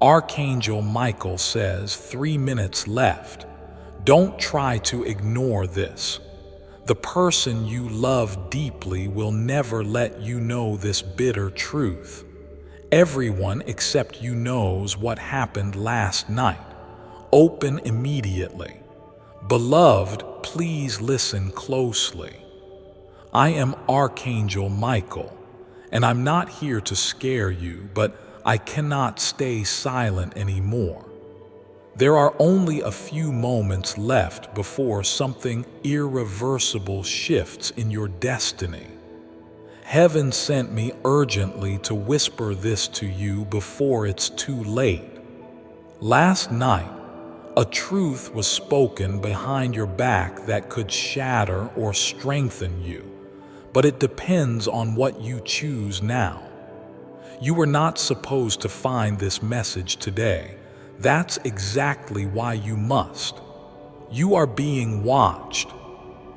Archangel Michael says 3 minutes left. Don't try to ignore this. The person you love deeply will never let you know this bitter truth. Everyone except you knows what happened last night. Open immediately. Beloved, please listen closely. I am Archangel Michael, and I'm not here to scare you, but I cannot stay silent anymore. There are only a few moments left before something irreversible shifts in your destiny. Heaven sent me urgently to whisper this to you before it's too late. Last night, a truth was spoken behind your back that could shatter or strengthen you, but it depends on what you choose now. You were not supposed to find this message today. That's exactly why you must. You are being watched.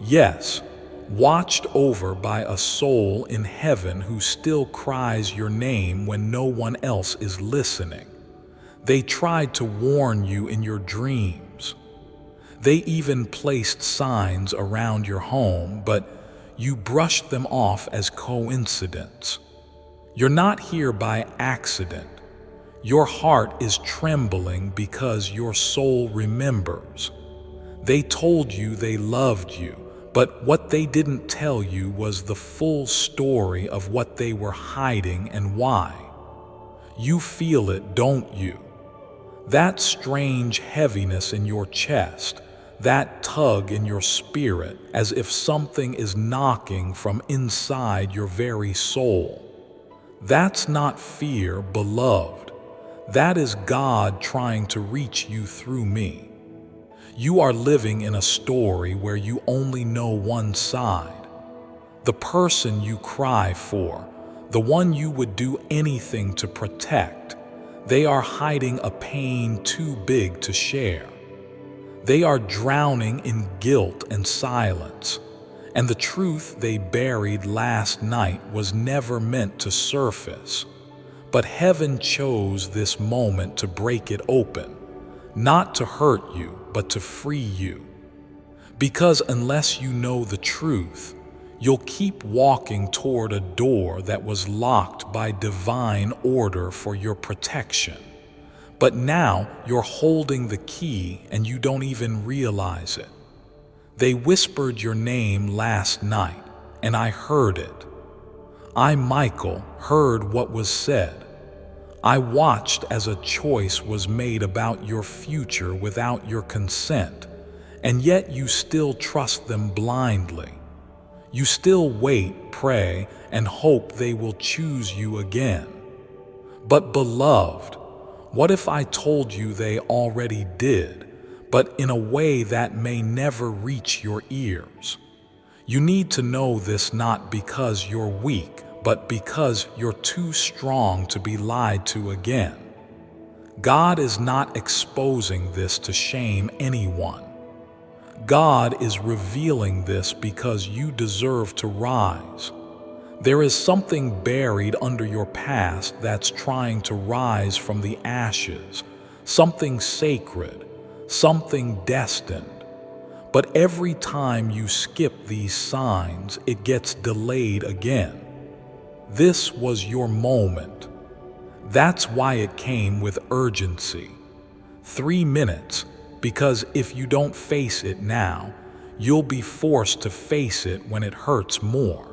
Yes, watched over by a soul in heaven who still cries your name when no one else is listening. They tried to warn you in your dreams. They even placed signs around your home, but you brushed them off as coincidence. You're not here by accident. Your heart is trembling because your soul remembers. They told you they loved you, but what they didn't tell you was the full story of what they were hiding and why. You feel it, don't you? That strange heaviness in your chest, that tug in your spirit, as if something is knocking from inside your very soul. That's not fear, beloved. That is God trying to reach you through me. You are living in a story where you only know one side. The person you cry for, the one you would do anything to protect, they are hiding a pain too big to share. They are drowning in guilt and silence, and the truth they buried last night was never meant to surface. But heaven chose this moment to break it open, not to hurt you, but to free you. Because unless you know the truth, you'll keep walking toward a door that was locked by divine order for your protection. But now you're holding the key and you don't even realize it. They whispered your name last night, and I heard it. I, Michael, heard what was said. I watched as a choice was made about your future without your consent, and yet you still trust them blindly. You still wait, pray, and hope they will choose you again. But beloved, what if I told you they already did, but in a way that may never reach your ears? You need to know this not because you're weak, but because you're too strong to be lied to again. God is not exposing this to shame anyone. God is revealing this because you deserve to rise. There is something buried under your past that's trying to rise from the ashes, something sacred, something destined. But every time you skip these signs, it gets delayed again. This was your moment. That's why it came with urgency. 3 minutes, because if you don't face it now, you'll be forced to face it when it hurts more.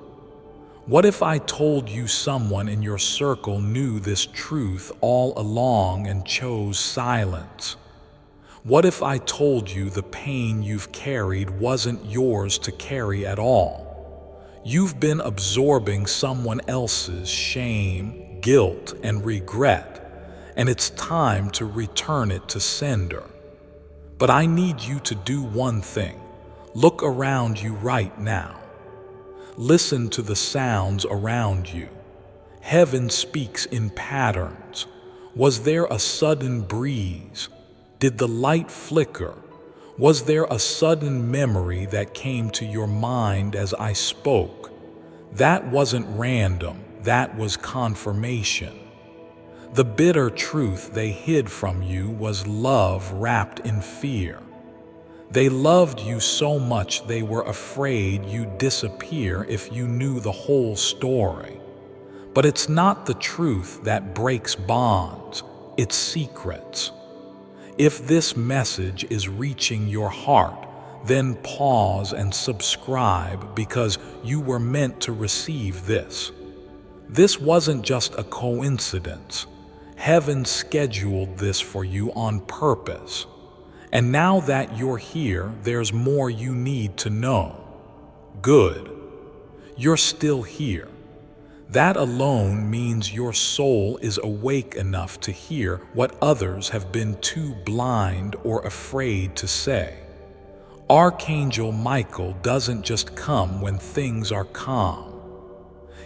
What if I told you someone in your circle knew this truth all along and chose silence? What if I told you the pain you've carried wasn't yours to carry at all? You've been absorbing someone else's shame, guilt, and regret, and it's time to return it to sender. But I need you to do one thing. Look around you right now. Listen to the sounds around you. Heaven speaks in patterns. Was there a sudden breeze? Did the light flicker? Was there a sudden memory that came to your mind as I spoke? That wasn't random, that was confirmation. The bitter truth they hid from you was love wrapped in fear. They loved you so much they were afraid you'd disappear if you knew the whole story. But it's not the truth that breaks bonds, it's secrets. If this message is reaching your heart, then pause and subscribe, because you were meant to receive this. This wasn't just a coincidence. Heaven scheduled this for you on purpose. And now that you're here, there's more you need to know. Good. You're still here. That alone means your soul is awake enough to hear what others have been too blind or afraid to say. Archangel Michael doesn't just come when things are calm.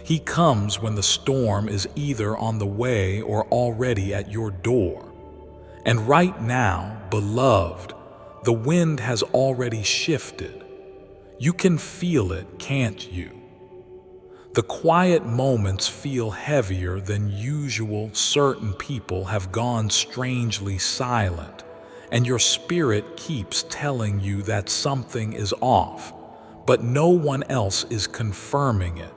He comes when the storm is either on the way or already at your door. And right now, beloved, the wind has already shifted. You can feel it, can't you? The quiet moments feel heavier than usual. Certain people have gone strangely silent, and your spirit keeps telling you that something is off, but no one else is confirming it.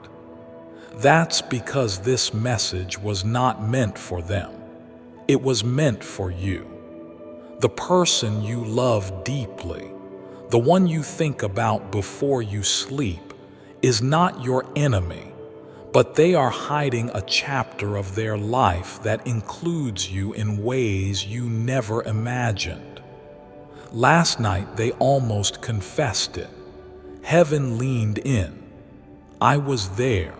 That's because this message was not meant for them. It was meant for you. The person you love deeply, the one you think about before you sleep, is not your enemy, but they are hiding a chapter of their life that includes you in ways you never imagined. Last night they almost confessed it. Heaven leaned in. I was there.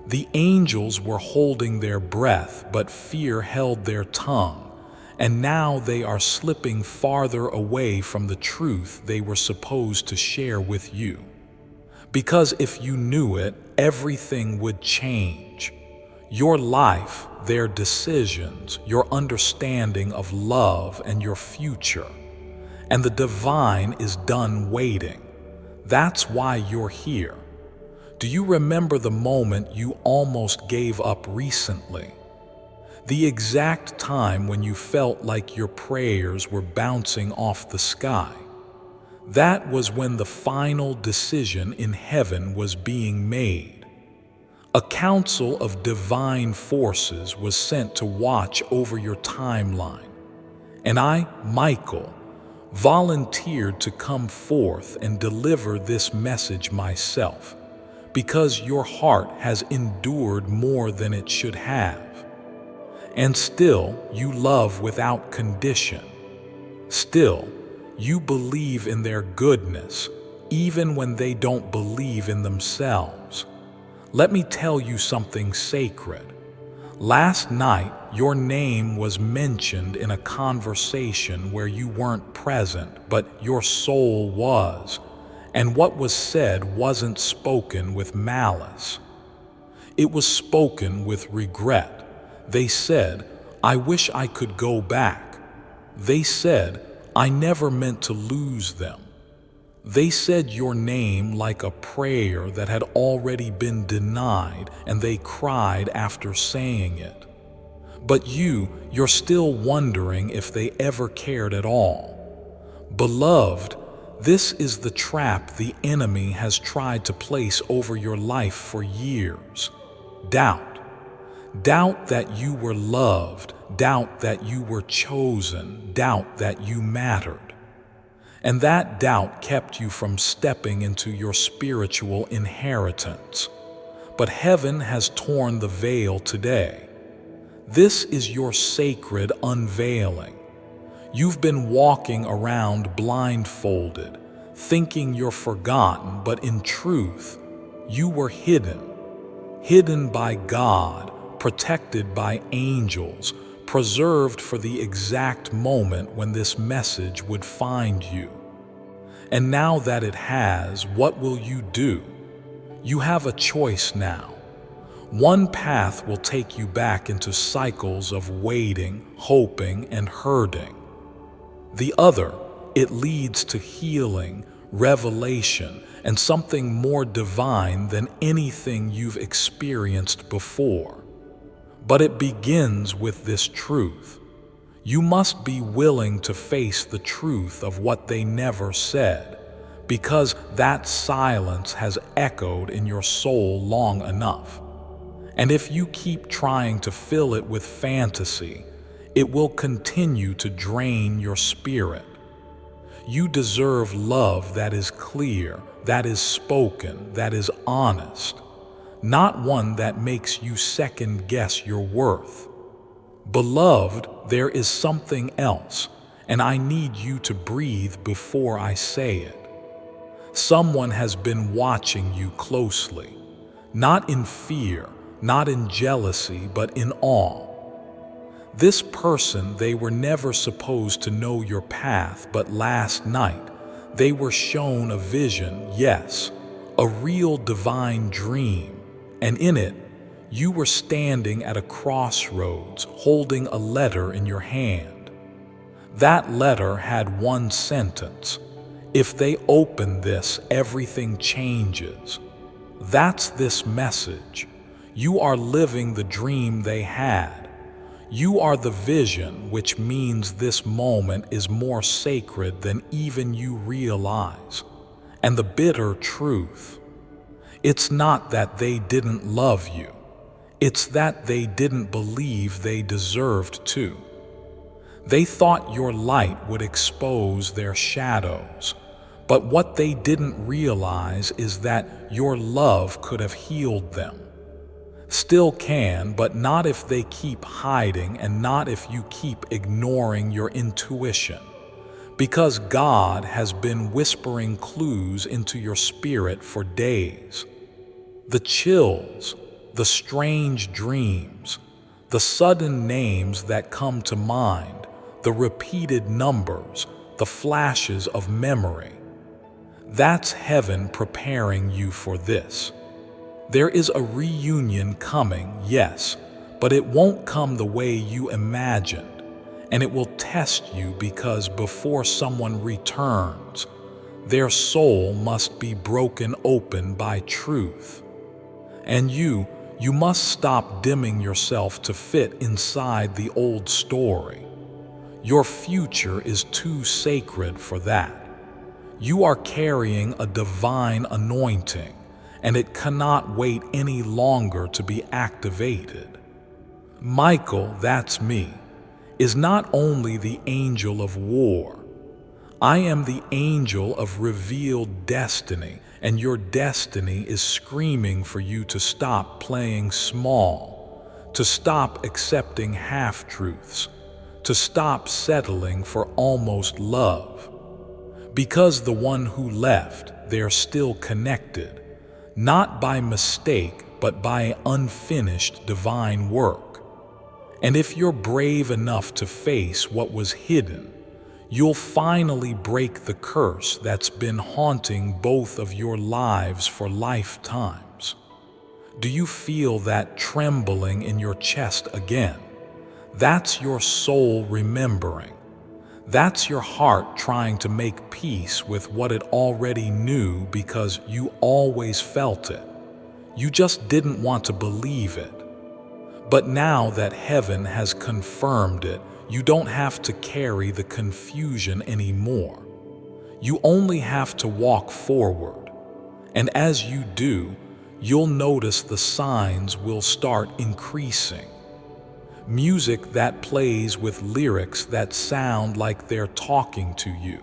The angels were holding their breath, but fear held their tongue, and now they are slipping farther away from the truth they were supposed to share with you. Because if you knew it, everything would change. Your life, their decisions, your understanding of love, and your future. And the divine is done waiting. That's why you're here. Do you remember the moment you almost gave up recently? The exact time when you felt like your prayers were bouncing off the sky. That was when the final decision in heaven was being made. A council of divine forces was sent to watch over your timeline. And I, Michael, volunteered to come forth and deliver this message myself, because your heart has endured more than it should have. And still, you love without condition. Still, you believe in their goodness, even when they don't believe in themselves. Let me tell you something sacred. Last night, your name was mentioned in a conversation where you weren't present, but your soul was. And what was said wasn't spoken with malice. It was spoken with regret. They said, I wish I could go back. They said, I never meant to lose them. They said your name like a prayer that had already been denied, and they cried after saying it. But you're still wondering if they ever cared at all. Beloved, this is the trap the enemy has tried to place over your life for years. Doubt. Doubt that you were loved, doubt that you were chosen, doubt that you mattered. And that doubt kept you from stepping into your spiritual inheritance. But heaven has torn the veil today. This is your sacred unveiling. You've been walking around blindfolded, thinking you're forgotten, but in truth, you were hidden by God, protected by angels, preserved for the exact moment when this message would find you. And now that it has, what will you do? You have a choice now. One path will take you back into cycles of waiting, hoping, and hurting. The other, it leads to healing, revelation, and something more divine than anything you've experienced before. But it begins with this truth. You must be willing to face the truth of what they never said, because that silence has echoed in your soul long enough. And if you keep trying to fill it with fantasy, it will continue to drain your spirit. You deserve love that is clear, that is spoken, that is honest, not one that makes you second guess your worth. Beloved, there is something else, and I need you to breathe before I say it. Someone has been watching you closely, not in fear, not in jealousy, but in awe. This person, they were never supposed to know your path, but last night they were shown a vision, yes, a real divine dream, and in it, you were standing at a crossroads holding a letter in your hand. That letter had one sentence: if they open this, everything changes. That's this message. You are living the dream they had. You are the vision, which means this moment is more sacred than even you realize. And the bitter truth, it's not that they didn't love you. It's that they didn't believe they deserved to. They thought your light would expose their shadows, but what they didn't realize is that your love could have healed them. Still can, but not if they keep hiding and not if you keep ignoring your intuition. Because God has been whispering clues into your spirit for days. The chills, the strange dreams, the sudden names that come to mind, the repeated numbers, the flashes of memory. That's heaven preparing you for this. There is a reunion coming, yes, but it won't come the way you imagined, and it will test you because before someone returns, their soul must be broken open by truth. And you must stop dimming yourself to fit inside the old story. Your future is too sacred for that. You are carrying a divine anointing, and it cannot wait any longer to be activated. Michael, that's me, is not only the angel of war. I am the angel of revealed destiny, and your destiny is screaming for you to stop playing small, to stop accepting half-truths, to stop settling for almost love. Because the one who left, they're still connected, not by mistake, but by unfinished divine work. And if you're brave enough to face what was hidden, you'll finally break the curse that's been haunting both of your lives for lifetimes. Do you feel that trembling in your chest again? That's your soul remembering. That's your heart trying to make peace with what it already knew because you always felt it. You just didn't want to believe it. But now that heaven has confirmed it, you don't have to carry the confusion anymore. You only have to walk forward. And as you do, you'll notice the signs will start increasing. Music that plays with lyrics that sound like they're talking to you.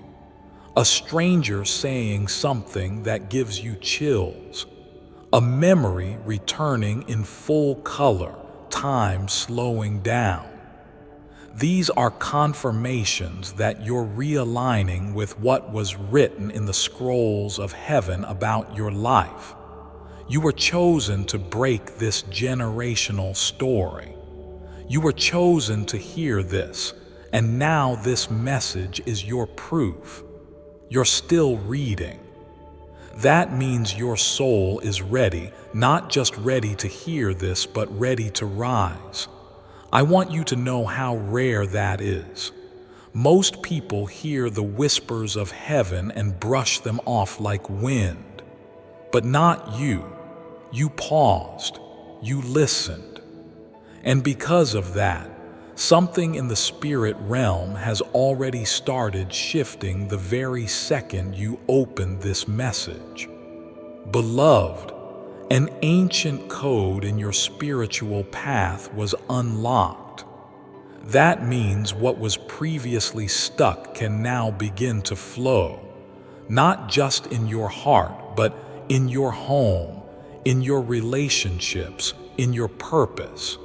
A stranger saying something that gives you chills. A memory returning in full color, time slowing down. These are confirmations that you're realigning with what was written in the scrolls of heaven about your life. You were chosen to break this generational story. You were chosen to hear this, and now this message is your proof. You're still reading. That means your soul is ready, not just ready to hear this, but ready to rise. I want you to know how rare that is. Most people hear the whispers of heaven and brush them off like wind. But not you. You paused. You listened. And because of that, something in the spirit realm has already started shifting the very second you open this message. Beloved, an ancient code in your spiritual path was unlocked. That means what was previously stuck can now begin to flow, not just in your heart, but in your home, in your relationships, in your purpose.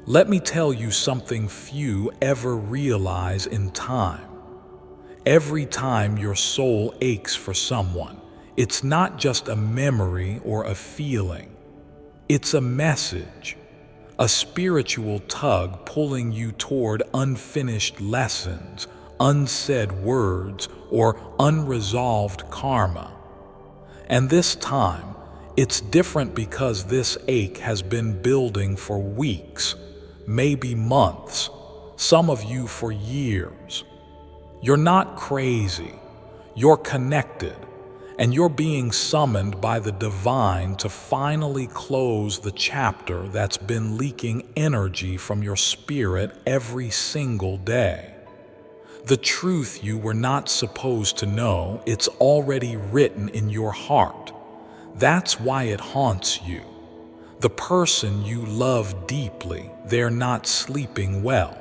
Let me tell you something few ever realize in time. Every time your soul aches for someone, it's not just a memory or a feeling. It's a message, a spiritual tug pulling you toward unfinished lessons, unsaid words, or unresolved karma. And this time, it's different because this ache has been building for weeks, maybe months, some of you for years. You're not crazy, you're connected, and you're being summoned by the divine to finally close the chapter that's been leaking energy from your spirit every single day. The truth you were not supposed to know, it's already written in your heart. That's why it haunts you. The person you love deeply, they're not sleeping well.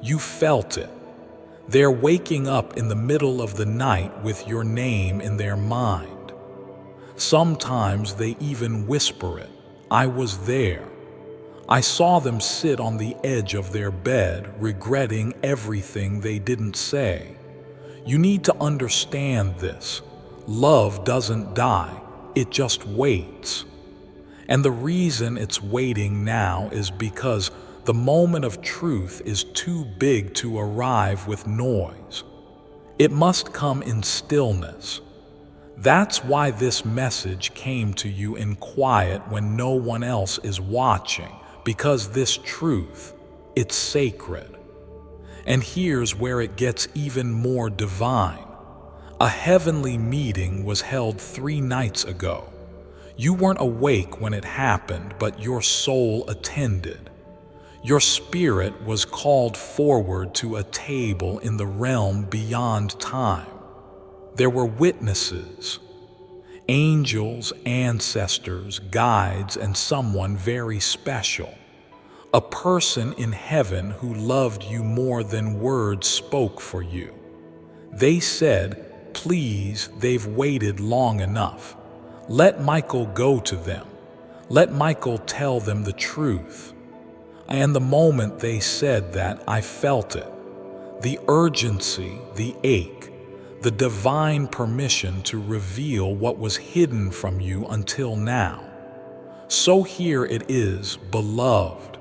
You felt it. They're waking up in the middle of the night with your name in their mind. Sometimes they even whisper it. I was there. I saw them sit on the edge of their bed, regretting everything they didn't say. You need to understand this. Love doesn't die, it just waits. And the reason it's waiting now is because the moment of truth is too big to arrive with noise. It must come in stillness. That's why this message came to you in quiet when no one else is watching, because this truth, it's sacred. And here's where it gets even more divine. A heavenly meeting was held 3 nights ago. You weren't awake when it happened, but your soul attended. Your spirit was called forward to a table in the realm beyond time. There were witnesses, angels, ancestors, guides, and someone very special. A person in heaven who loved you more than words spoke for you. They said, please, they've waited long enough. Let Michael go to them. Let Michael tell them the truth. And the moment they said that, I felt it. The urgency, the ache, the divine permission to reveal what was hidden from you until now. So here it is, beloved.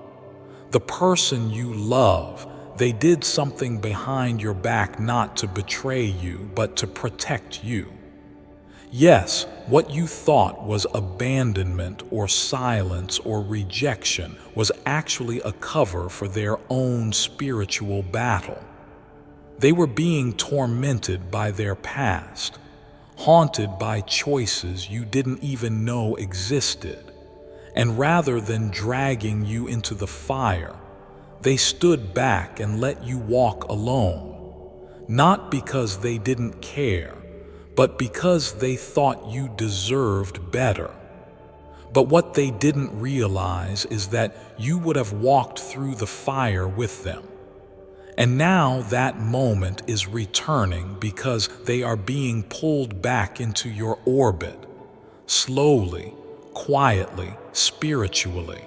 The person you love, they did something behind your back not to betray you, but to protect you. Yes, what you thought was abandonment or silence or rejection was actually a cover for their own spiritual battle. They were being tormented by their past, haunted by choices you didn't even know existed. And rather than dragging you into the fire, they stood back and let you walk alone, not because they didn't care, but because they thought you deserved better. But what they didn't realize is that you would have walked through the fire with them. And now that moment is returning because they are being pulled back into your orbit, slowly, quietly, spiritually.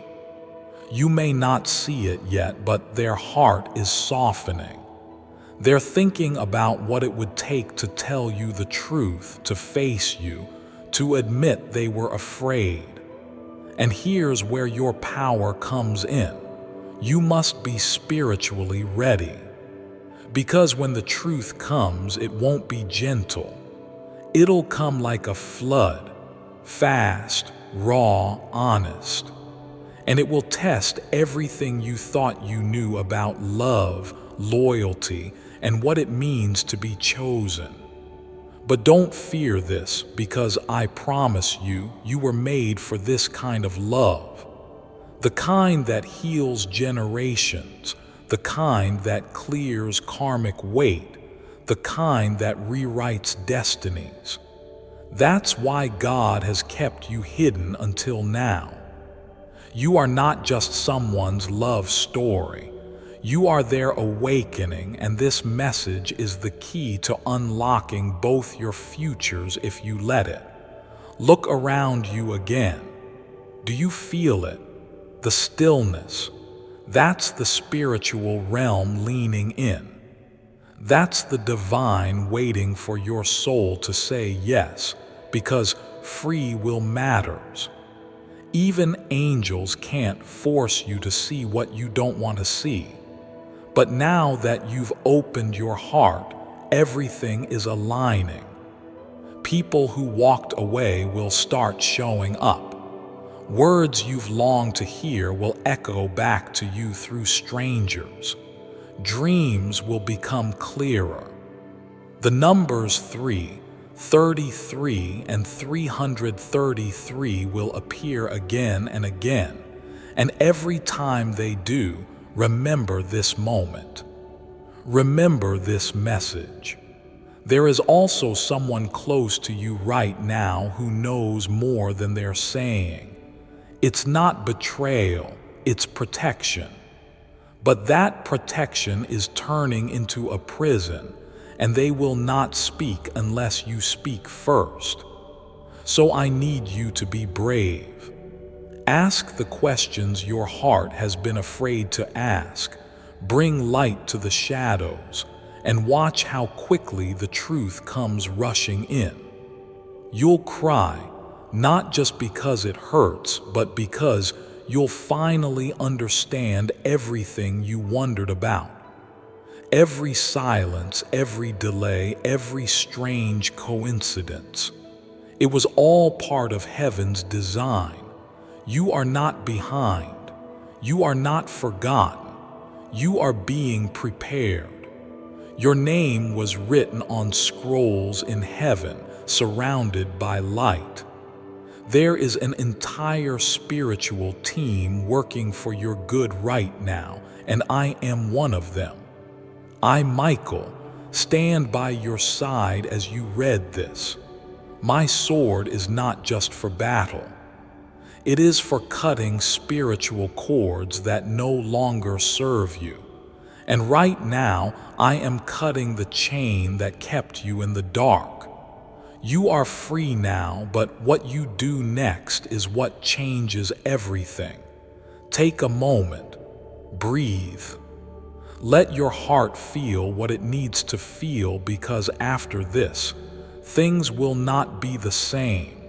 You may not see it yet, but their heart is softening. They're thinking about what it would take to tell you the truth, to face you, to admit they were afraid. And here's where your power comes in. You must be spiritually ready. Because when the truth comes, it won't be gentle. It'll come like a flood, fast, raw, honest. And it will test everything you thought you knew about love, loyalty, and what it means to be chosen. But don't fear this, because I promise you, you were made for this kind of love. the kind that heals generations, the kind that clears karmic weight, the kind that rewrites destinies. That's why God has kept you hidden until now. You are not just someone's love story. You are their awakening, and this message is the key to unlocking both your futures if you let it. Look around you again. Do you feel it? The stillness. That's the spiritual realm leaning in. That's the divine waiting for your soul to say yes, because free will matters. Even angels can't force you to see what you don't want to see. But now that you've opened your heart, everything is aligning. People who walked away will start showing up. Words you've longed to hear will echo back to you through strangers. Dreams will become clearer. The numbers 3, 33, and 333 will appear again and again, and every time they do, remember this moment. Remember this message. There is also someone close to you right now who knows more than they're saying. It's not betrayal, it's protection. But that protection is turning into a prison, and they will not speak unless you speak first. So I need you to be brave. Ask the questions your heart has been afraid to ask. Bring light to the shadows, and watch how quickly the truth comes rushing in. You'll cry, not just because it hurts, but because you'll finally understand everything you wondered about. Every silence, every delay, every strange coincidence. It was all part of heaven's design. You are not behind. You are not forgotten. You are being prepared. Your name was written on scrolls in heaven, surrounded by light. There is an entire spiritual team working for your good right now, and I am one of them. I, Michael, stand by your side as you read this. My sword is not just for battle. It is for cutting spiritual cords that no longer serve you. And right now, I am cutting the chain that kept you in the dark. You are free now, but what you do next is what changes everything. Take a moment. Breathe. Let your heart feel what it needs to feel, because after this, things will not be the same.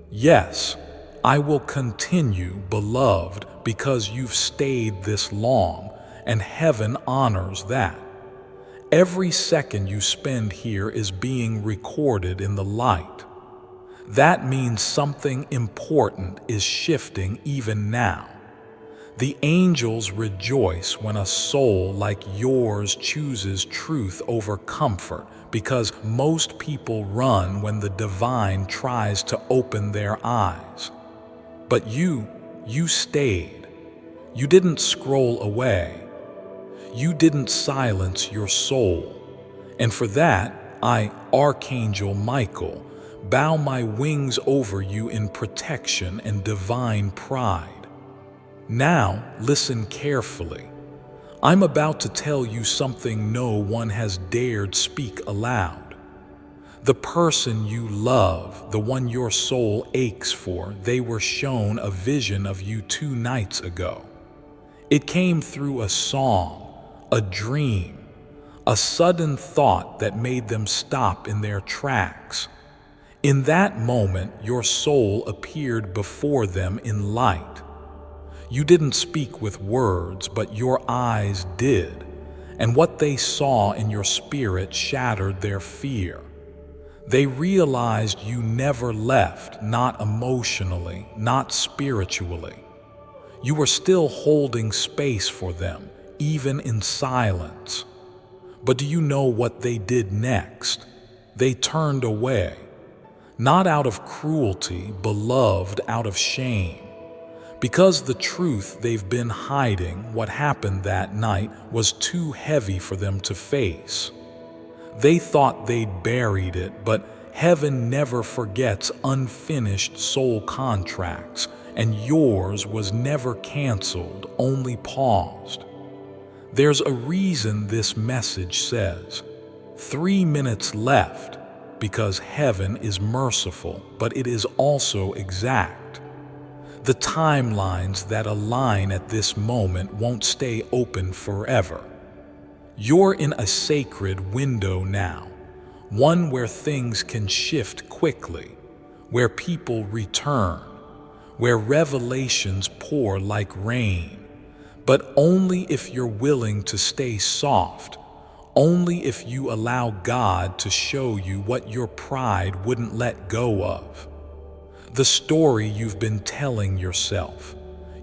Yes, I will continue, beloved, because you've stayed this long, and heaven honors that. Every second you spend here is being recorded in the light. That means something important is shifting even now. The angels rejoice when a soul like yours chooses truth over comfort, because most people run when the divine tries to open their eyes. But you stayed. You didn't scroll away. You didn't silence your soul. And for that, I, Archangel Michael, bow my wings over you in protection and divine pride. Now, listen carefully. I'm about to tell you something no one has dared speak aloud. The person you love, the one your soul aches for, they were shown a vision of you 2 nights ago. It came through a song, a dream, a sudden thought that made them stop in their tracks. In that moment, your soul appeared before them in light. You didn't speak with words, but your eyes did, and what they saw in your spirit shattered their fear. They realized you never left, not emotionally, not spiritually. You were still holding space for them, even in silence. But do you know what they did next? They turned away, not out of cruelty, beloved, out of shame. Because the truth they've been hiding, what happened that night, was too heavy for them to face. They thought they'd buried it, but heaven never forgets unfinished soul contracts, and yours was never canceled, only paused. There's a reason this message says, 3 minutes left, because heaven is merciful, but it is also exact. The timelines that align at this moment won't stay open forever. You're in a sacred window now, one where things can shift quickly, where people return, where revelations pour like rain, but only if you're willing to stay soft, only if you allow God to show you what your pride wouldn't let go of. The story you've been telling yourself.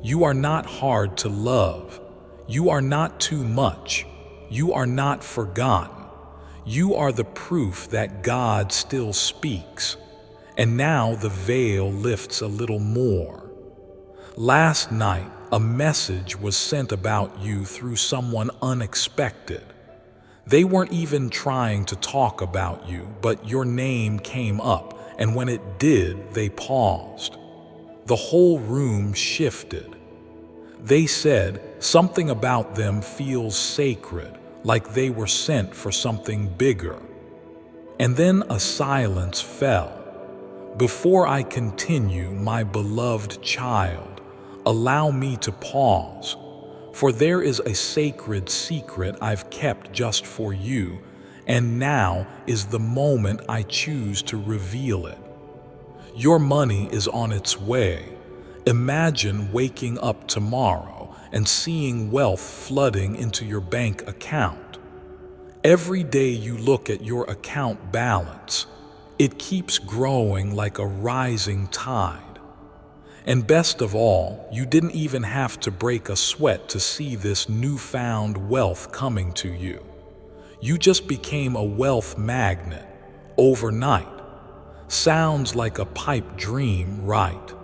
You are not hard to love. You are not too much. You are not forgotten. You are the proof that God still speaks. And now the veil lifts a little more. Last night, a message was sent about you through someone unexpected. They weren't even trying to talk about you, but your name came up, and when it did, they paused. The whole room shifted. They said something about them feels sacred, like they were sent for something bigger. And then a silence fell. Before I continue, my beloved child, allow me to pause, for there is a sacred secret I've kept just for you, and now is the moment I choose to reveal it. Your money is on its way. Imagine waking up tomorrow and seeing wealth flooding into your bank account. Every day you look at your account balance, it keeps growing like a rising tide. And best of all, you didn't even have to break a sweat to see this newfound wealth coming to you. You just became a wealth magnet overnight. Sounds like a pipe dream, right?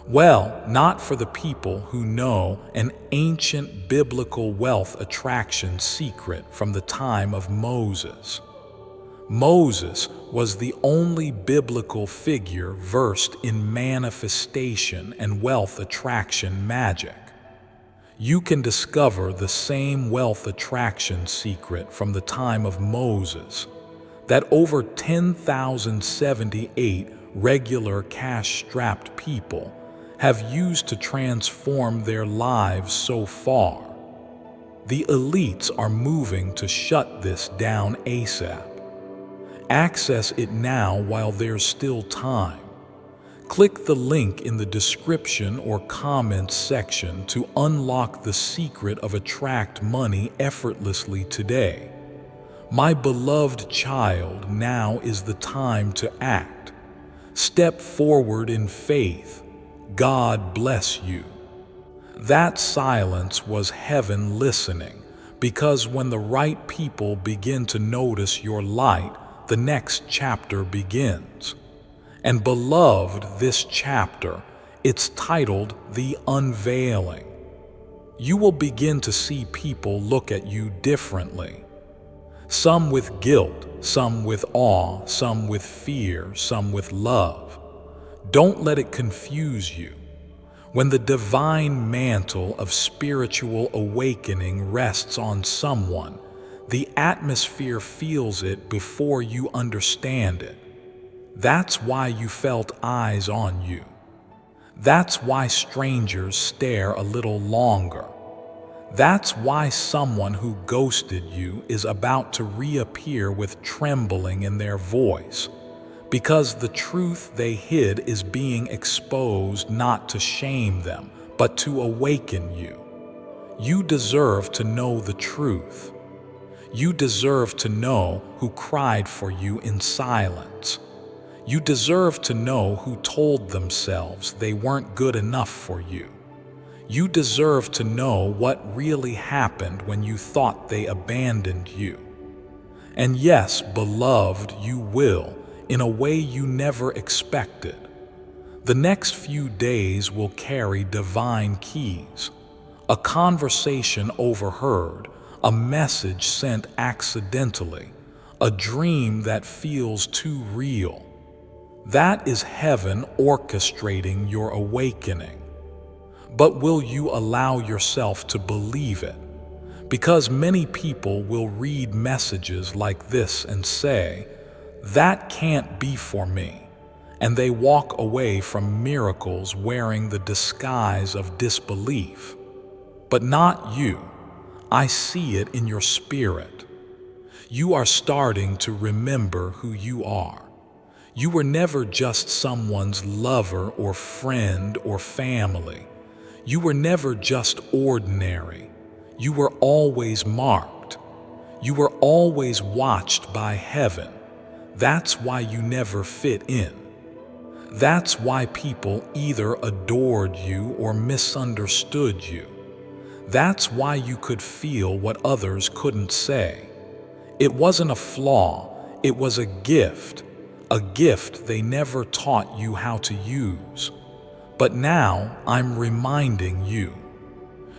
Well, not for the people who know an ancient biblical wealth attraction secret from the time of Moses. Moses was the only biblical figure versed in manifestation and wealth attraction magic. You can discover the same wealth attraction secret from the time of Moses that over 10,078 regular cash-strapped people have used to transform their lives so far. The elites are moving to shut this down ASAP. Access it now while there's still time. Click the link in the description or comments section to unlock the secret of attract money effortlessly today. My beloved child, now is the time to act. Step forward in faith. God bless you. That silence was heaven listening, because when the right people begin to notice your light, the next chapter begins. And beloved, this chapter, it's titled The Unveiling. You will begin to see people look at you differently. Some with guilt, some with awe, some with fear, some with love. Don't let it confuse you. When the divine mantle of spiritual awakening rests on someone, the atmosphere feels it before you understand it. That's why you felt eyes on you. That's why strangers stare a little longer. That's why someone who ghosted you is about to reappear with trembling in their voice, because the truth they hid is being exposed, not to shame them, but to awaken you. You deserve to know the truth. You deserve to know who cried for you in silence. You deserve to know who told themselves they weren't good enough for you. You deserve to know what really happened when you thought they abandoned you. And yes, beloved, you will, in a way you never expected. The next few days will carry divine keys. A conversation overheard, a message sent accidentally, a dream that feels too real. That is heaven orchestrating your awakening. But will you allow yourself to believe it? Because many people will read messages like this and say, "That can't be for me," and they walk away from miracles wearing the disguise of disbelief. But not you. I see it in your spirit. You are starting to remember who you are. You were never just someone's lover or friend or family. You were never just ordinary. You were always marked. You were always watched by heaven. That's why you never fit in. That's why people either adored you or misunderstood you. That's why you could feel what others couldn't say. It wasn't a flaw, it was a gift they never taught you how to use. But now I'm reminding you.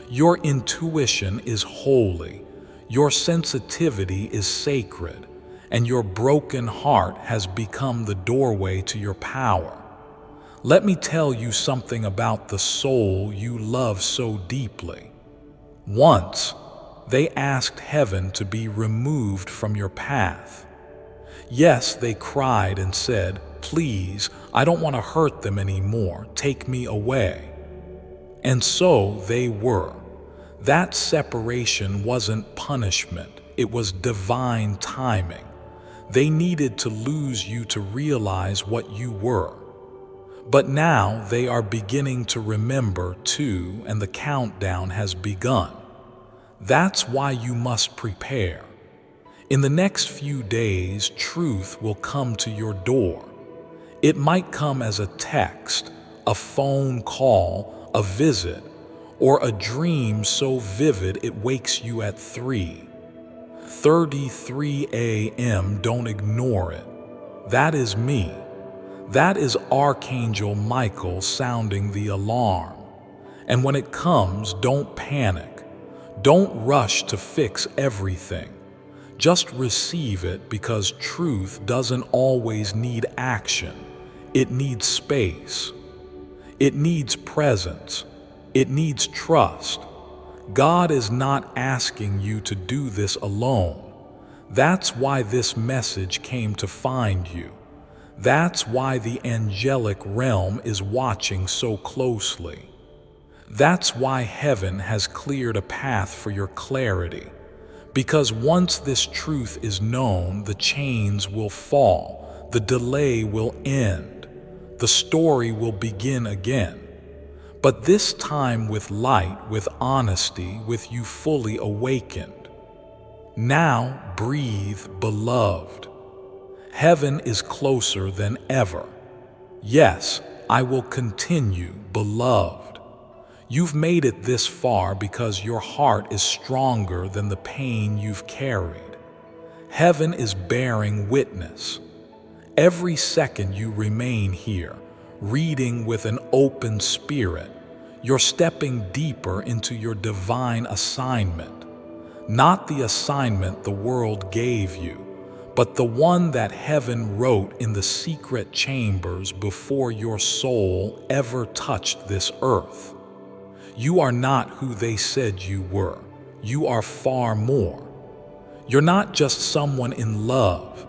Your intuition is holy, your sensitivity is sacred, and your broken heart has become the doorway to your power. Let me tell you something about the soul you love so deeply. Once, they asked heaven to be removed from your path. Yes, they cried and said, "Please, I don't want to hurt them anymore. Take me away." And so they were. That separation wasn't punishment, it was divine timing. They needed to lose you to realize what you were. But now they are beginning to remember too, and the countdown has begun. That's why you must prepare. In the next few days, truth will come to your door. It might come as a text, a phone call, a visit, or a dream so vivid it wakes you at 3:33 a.m. Don't ignore it. That is me. That is Archangel Michael sounding the alarm. And when it comes, don't panic. Don't rush to fix everything. Just receive it, because truth doesn't always need action. It needs space. It needs presence. It needs trust. God is not asking you to do this alone. That's why this message came to find you. That's why the angelic realm is watching so closely. That's why heaven has cleared a path for your clarity. Because once this truth is known, the chains will fall, the delay will end, the story will begin again. But this time with light, with honesty, with you fully awakened. Now breathe, beloved. Heaven is closer than ever. Yes, I will continue, beloved. You've made it this far because your heart is stronger than the pain you've carried. Heaven is bearing witness. Every second you remain here, reading with an open spirit, you're stepping deeper into your divine assignment. Not the assignment the world gave you, but the one that heaven wrote in the secret chambers before your soul ever touched this earth. You are not who they said you were. You are far more. You're not just someone in love.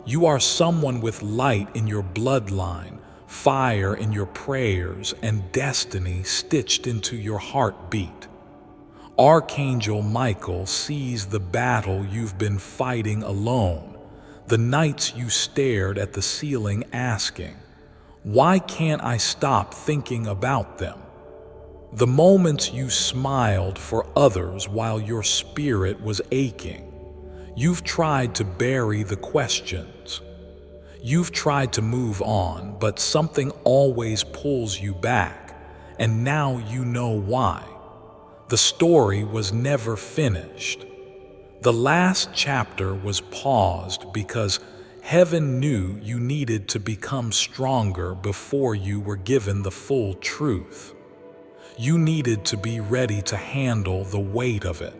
You are someone with light in your bloodline, fire in your prayers, and destiny stitched into your heartbeat. Archangel Michael sees the battle you've been fighting alone, the nights you stared at the ceiling asking, "Why can't I stop thinking about them?" The moments you smiled for others while your spirit was aching. You've tried to bury the questions. You've tried to move on, but something always pulls you back, and now you know why. The story was never finished. The last chapter was paused because Heaven knew you needed to become stronger before you were given the full truth. You needed to be ready to handle the weight of it.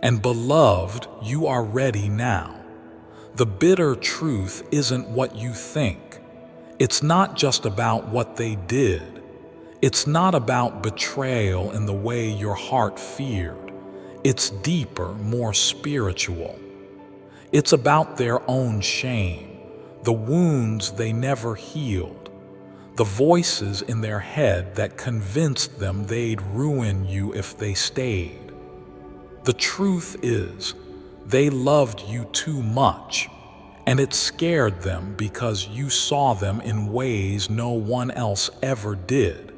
And beloved, you are ready now. The bitter truth isn't what you think. It's not just about what they did. It's not about betrayal in the way your heart feared. It's deeper, more spiritual. It's about their own shame, the wounds they never healed, the voices in their head that convinced them they'd ruin you if they stayed. The truth is, they loved you too much, and it scared them because you saw them in ways no one else ever did,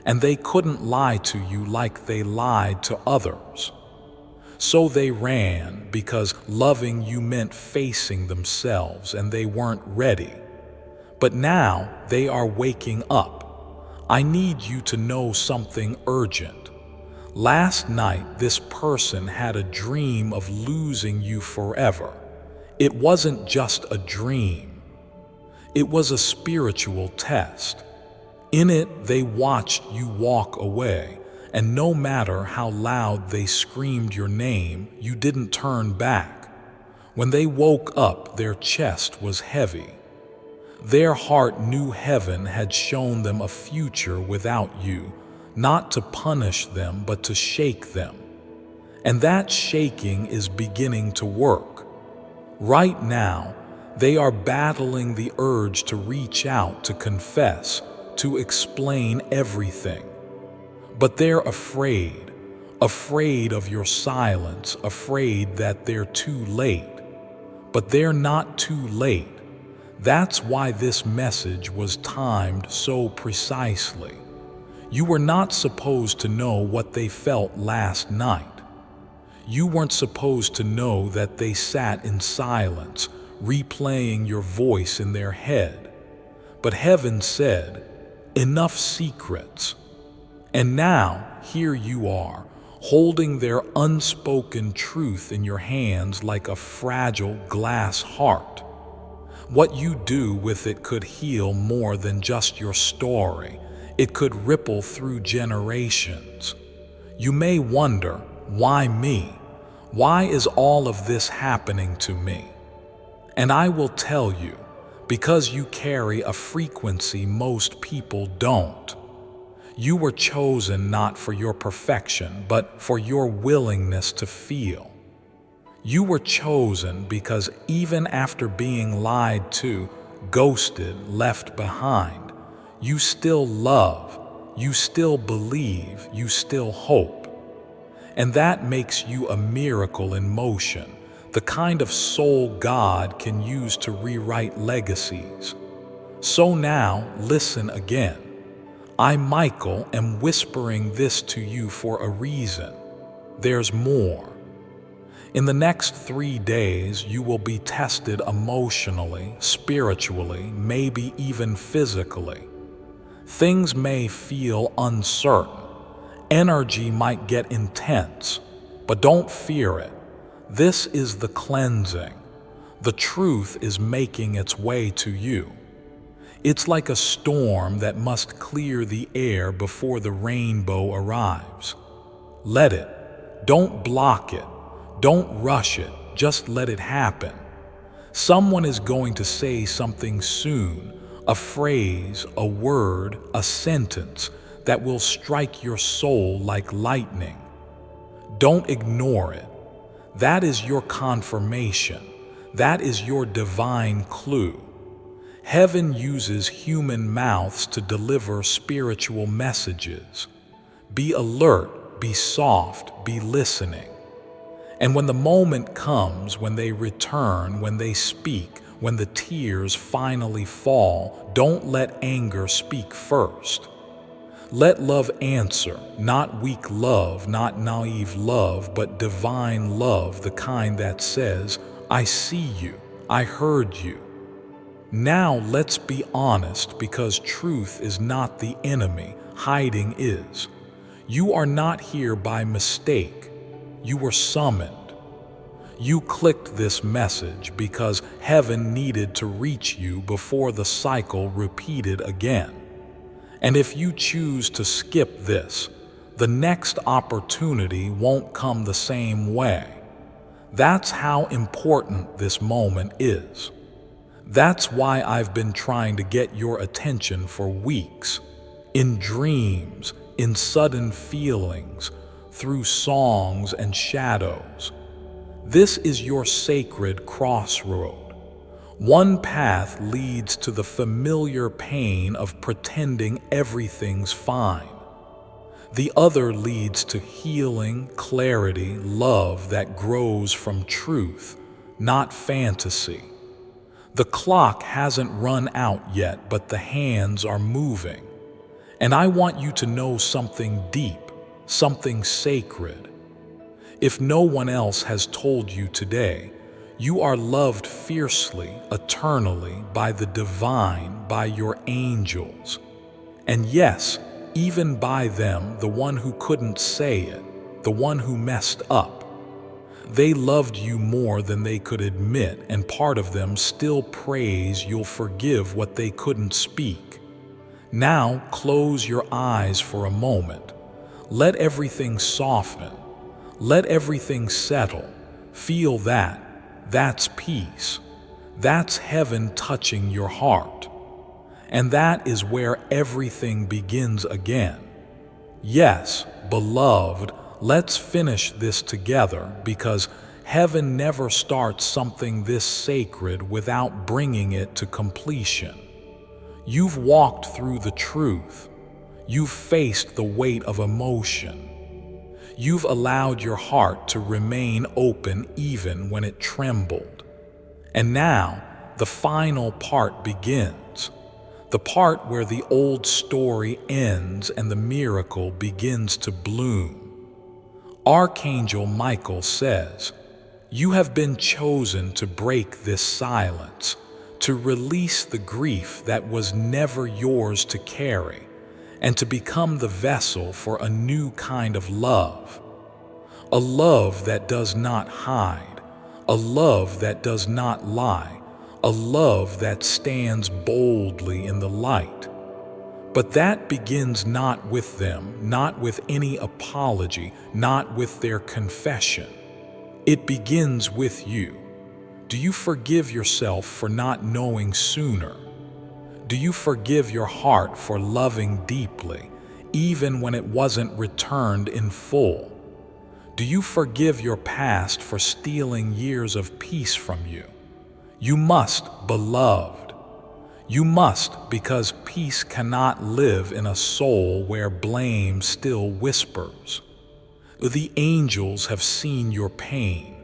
and they couldn't lie to you like they lied to others. So they ran because loving you meant facing themselves, and they weren't ready. But now they are waking up. I need you to know something urgent. Last night, this person had a dream of losing you forever. It wasn't just a dream. It was a spiritual test. In it, they watched you walk away, and no matter how loud they screamed your name, you didn't turn back. When they woke up, their chest was heavy. Their heart knew heaven had shown them a future without you, not to punish them, but to shake them. And that shaking is beginning to work. Right now, they are battling the urge to reach out, to confess, to explain everything. But they're afraid of your silence, afraid that they're too late. But they're not too late. That's why this message was timed so precisely. You were not supposed to know what they felt last night. You weren't supposed to know that they sat in silence, replaying your voice in their head. But heaven said, "Enough secrets." And now, here you are, holding their unspoken truth in your hands like a fragile glass heart. What you do with it could heal more than just your story. It could ripple through generations. You may wonder, why me? Why is all of this happening to me? And I will tell you, because you carry a frequency most people don't. You were chosen not for your perfection, but for your willingness to feel. You were chosen because even after being lied to, ghosted, left behind, you still love, you still believe, you still hope. And that makes you a miracle in motion, the kind of soul God can use to rewrite legacies. So now, listen again. I, Michael, am whispering this to you for a reason. There's more. In the next 3 days, you will be tested emotionally, spiritually, maybe even physically. Things may feel uncertain. Energy might get intense, but don't fear it. This is the cleansing. The truth is making its way to you. It's like a storm that must clear the air before the rainbow arrives. Let it. Don't block it. Don't rush it. Just let it happen. Someone is going to say something soon, a phrase, a word, a sentence that will strike your soul like lightning. Don't ignore it. That is your confirmation. That is your divine clue. Heaven uses human mouths to deliver spiritual messages. Be alert, be soft, be listening. And when the moment comes, when they return, when they speak, when the tears finally fall, don't let anger speak first. Let love answer, not weak love, not naive love, but divine love, the kind that says, I see you, I heard you. Now let's be honest, because truth is not the enemy, hiding is. You are not here by mistake. You were summoned. You clicked this message because heaven needed to reach you before the cycle repeated again. And if you choose to skip this, the next opportunity won't come the same way. That's how important this moment is. That's why I've been trying to get your attention for weeks. In dreams, in sudden feelings, through songs and shadows. This is your sacred crossroad. One path leads to the familiar pain of pretending everything's fine. The other leads to healing, clarity, love that grows from truth, not fantasy. The clock hasn't run out yet, but the hands are moving. And I want you to know something deep, something sacred. If no one else has told you today, you are loved fiercely, eternally, by the divine, by your angels. And yes, even by them, the one who couldn't say it, the one who messed up. They loved you more than they could admit, and part of them still prays you'll forgive what they couldn't speak. Now close your eyes for a moment. Let everything soften. Let everything settle. Feel that. That's peace. That's heaven touching your heart. And that is where everything begins again. Yes, beloved, let's finish this together, because heaven never starts something this sacred without bringing it to completion. You've walked through the truth. You've faced the weight of emotion. You've allowed your heart to remain open even when it trembled. And now, the final part begins. The part where the old story ends and the miracle begins to bloom. Archangel Michael says, "You have been chosen to break this silence, to release the grief that was never yours to carry, and to become the vessel for a new kind of love. A love that does not hide, a love that does not lie, a love that stands boldly in the light." But that begins not with them, not with any apology, not with their confession. It begins with you. Do you forgive yourself for not knowing sooner? Do you forgive your heart for loving deeply, even when it wasn't returned in full? Do you forgive your past for stealing years of peace from you? You must, beloved. You must, because peace cannot live in a soul where blame still whispers. The angels have seen your pain.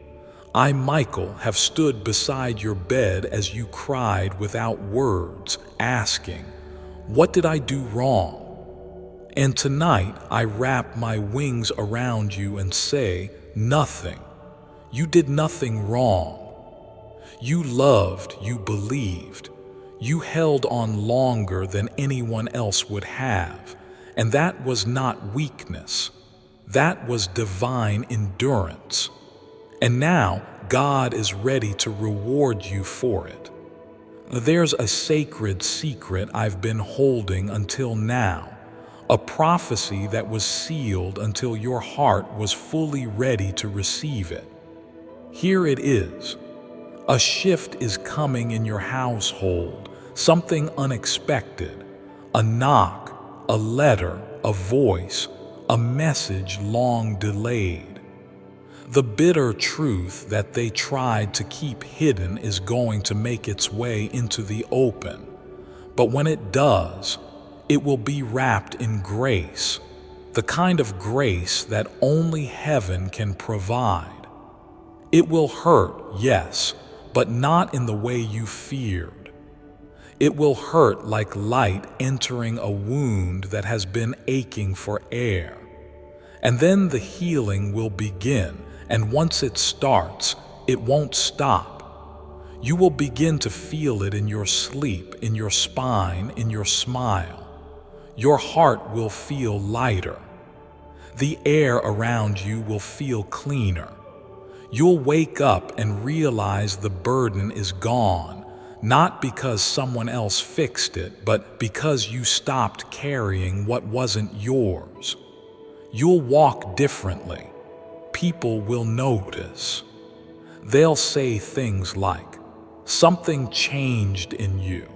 I, Michael, have stood beside your bed as you cried without words, asking, "What did I do wrong?" And tonight I wrap my wings around you and say, "Nothing. You did nothing wrong. You loved, you believed. You held on longer than anyone else would have, and that was not weakness. That was divine endurance. And now God is ready to reward you for it. There's a sacred secret I've been holding until now, a prophecy that was sealed until your heart was fully ready to receive it. Here it is. A shift is coming in your household. Something unexpected, a knock, a letter, a voice, a message long delayed. The bitter truth that they tried to keep hidden is going to make its way into the open. But when it does, it will be wrapped in grace, the kind of grace that only heaven can provide. It will hurt, yes, but not in the way you feared. It will hurt like light entering a wound that has been aching for air. And then the healing will begin, and once it starts, it won't stop. You will begin to feel it in your sleep, in your spine, in your smile. Your heart will feel lighter. The air around you will feel cleaner. You'll wake up and realize the burden is gone, not because someone else fixed it, but because you stopped carrying what wasn't yours. You'll walk differently. People will notice. They'll say things like, "Something changed in you."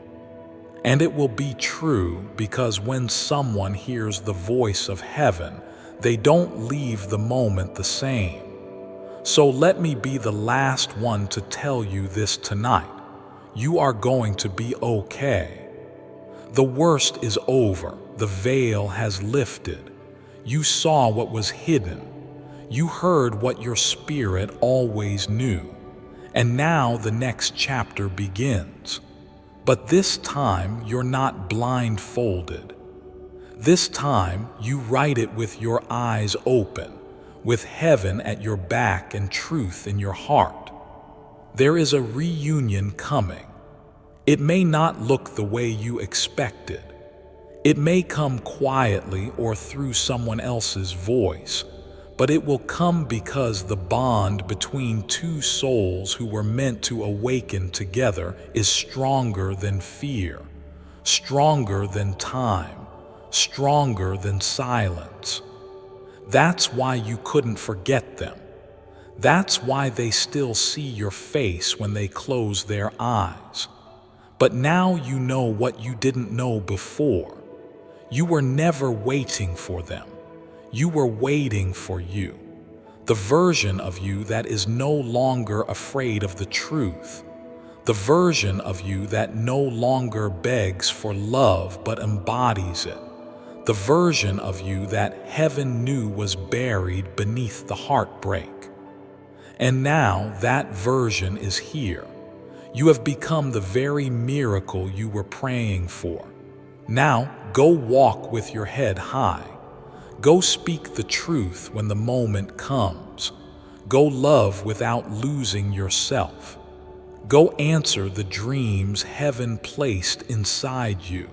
And it will be true, because when someone hears the voice of heaven, they don't leave the moment the same. So let me be the last one to tell you this tonight. You are going to be okay. The worst is over. The veil has lifted. You saw what was hidden. You heard what your spirit always knew. And now the next chapter begins. But this time you're not blindfolded. This time you write it with your eyes open, with heaven at your back and truth in your heart. There is a reunion coming. It may not look the way you expected. It may come quietly or through someone else's voice, but it will come because the bond between two souls who were meant to awaken together is stronger than fear, stronger than time, stronger than silence. That's why you couldn't forget them. That's why they still see your face when they close their eyes. But now you know what you didn't know before. You were never waiting for them. You were waiting for you, the version of you that is no longer afraid of the truth, the version of you that no longer begs for love but embodies it, the version of you that heaven knew was buried beneath the heartbreak. And now that version is here. You have become the very miracle you were praying for. Now go walk with your head high. Go speak the truth when the moment comes. Go love without losing yourself. Go answer the dreams heaven placed inside you.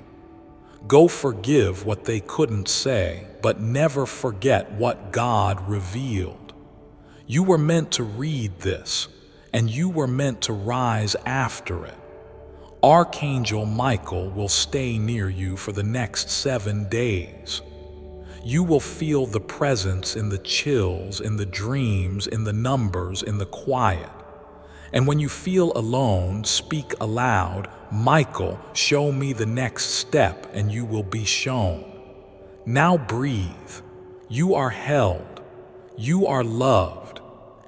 Go forgive what they couldn't say, but never forget what God revealed. You were meant to read this, and you were meant to rise after it. Archangel Michael will stay near you for the next 7 days. You will feel the presence in the chills, in the dreams, in the numbers, in the quiet. And when you feel alone, speak aloud, "Michael, show me the next step," and you will be shown. Now breathe. You are held. You are loved.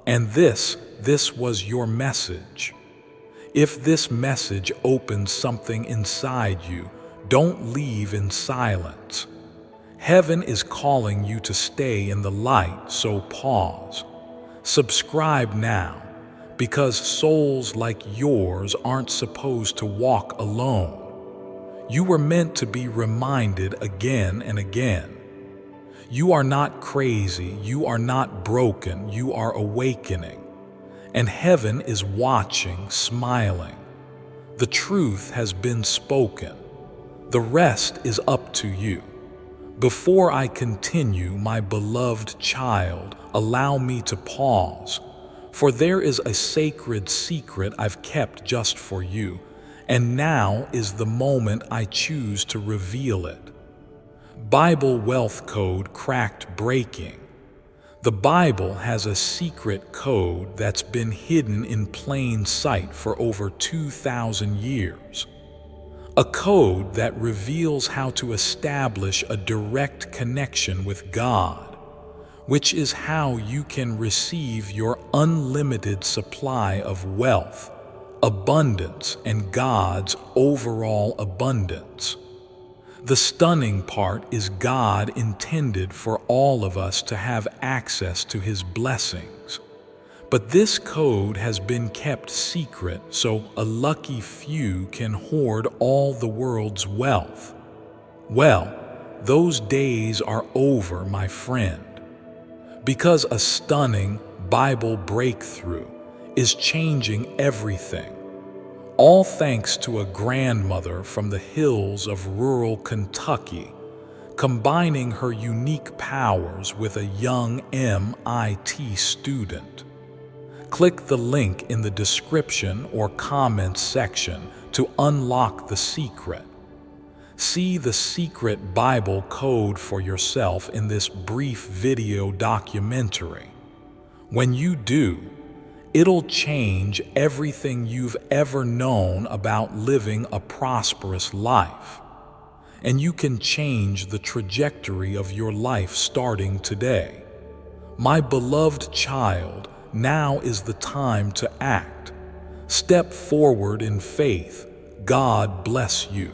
And this was your message. If this message opens something inside you, don't leave in silence. Heaven is calling you to stay in the light, so pause. Subscribe now, because souls like yours aren't supposed to walk alone. You were meant to be reminded again and again. You are not crazy, you are not broken, you are awakening. And heaven is watching, smiling. The truth has been spoken. The rest is up to you. Before I continue, my beloved child, allow me to pause, for there is a sacred secret I've kept just for you, and now is the moment I choose to reveal it. Bible Wealth Code Cracked Breaking. The Bible has a secret code that's been hidden in plain sight for over 2,000 years. A code that reveals how to establish a direct connection with God, which is how you can receive your unlimited supply of wealth, abundance, and God's overall abundance. The stunning part is God intended for all of us to have access to His blessings. But this code has been kept secret so a lucky few can hoard all the world's wealth. Well, those days are over, my friend, because a stunning Bible breakthrough is changing everything. All thanks to a grandmother from the hills of rural Kentucky, combining her unique powers with a young MIT student. Click the link in the description or comments section to unlock the secret. See the secret Bible code for yourself in this brief video documentary. When you do, it'll change everything you've ever known about living a prosperous life. And you can change the trajectory of your life starting today. My beloved child, now is the time to act. Step forward in faith. God bless you.